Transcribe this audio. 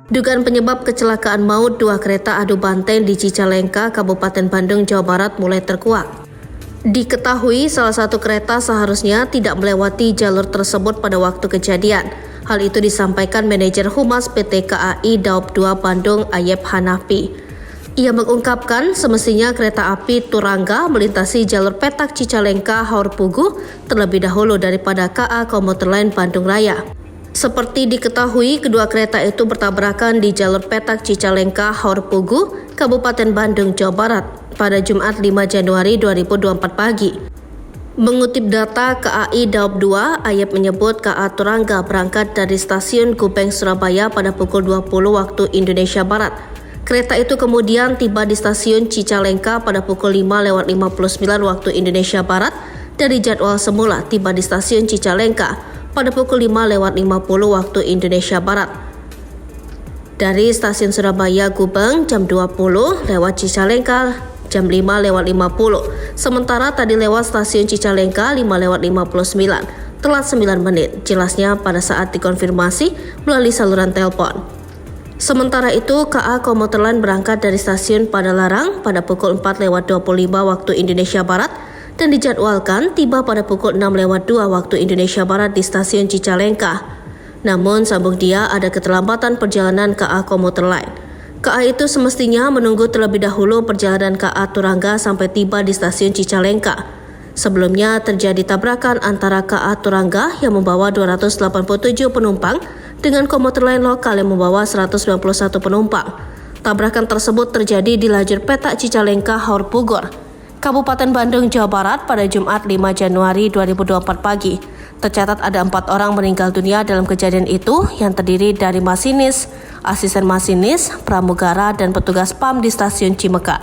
Dugaan penyebab kecelakaan maut dua kereta adu banteng di Cicalengka, Kabupaten Bandung, Jawa Barat mulai terkuak. Diketahui salah satu kereta seharusnya tidak melewati jalur tersebut pada waktu kejadian. Hal itu disampaikan manajer Humas PT KAI Daob 2 Bandung, Ayep Hanafi. Ia mengungkapkan semestinya kereta api Turangga melintasi jalur petak Cicalengka Haur Pugu terlebih dahulu daripada KA Komuter Lain Bandung Raya. Seperti diketahui, kedua kereta itu bertabrakan di jalur petak Cicalengka Haur Pugu, Kabupaten Bandung, Jawa Barat pada Jumat 5 Januari 2024 pagi. Mengutip data KAI Daob 2, Ayep menyebut KA Turangga berangkat dari stasiun Gubeng, Surabaya pada pukul 20 waktu Indonesia Barat. Kereta itu kemudian tiba di stasiun Cicalengka pada pukul 5:59 waktu Indonesia Barat dari jadwal semula tiba di stasiun Cicalengka pada pukul 5:50 waktu Indonesia Barat. Dari stasiun Surabaya Gubeng jam 20 lewat Cicalengka jam 5:50. Sementara tadi lewat stasiun Cicalengka 5:59, telat 9 menit. Jelasnya pada saat dikonfirmasi melalui saluran telepon. Sementara itu, KA Komuter Lain berangkat dari stasiun Padalarang pada pukul 4:25 waktu Indonesia Barat dan dijadwalkan tiba pada pukul 6:02 waktu Indonesia Barat di stasiun Cicalengka. Namun, sambung dia ada keterlambatan perjalanan KA Komuter Lain. KA itu semestinya menunggu terlebih dahulu perjalanan KA Turangga sampai tiba di stasiun Cicalengka. Sebelumnya terjadi tabrakan antara KA Turangga yang membawa 287 penumpang dengan komuter lain lokal yang membawa 191 penumpang. Tabrakan tersebut terjadi di lajur petak Cicalengka Haur Pugu, Kabupaten Bandung, Jawa Barat pada Jumat 5 Januari 2024 pagi. Tercatat ada 4 orang meninggal dunia dalam kejadian itu yang terdiri dari masinis, asisten masinis, pramugara, dan petugas PAM di stasiun Cimeka.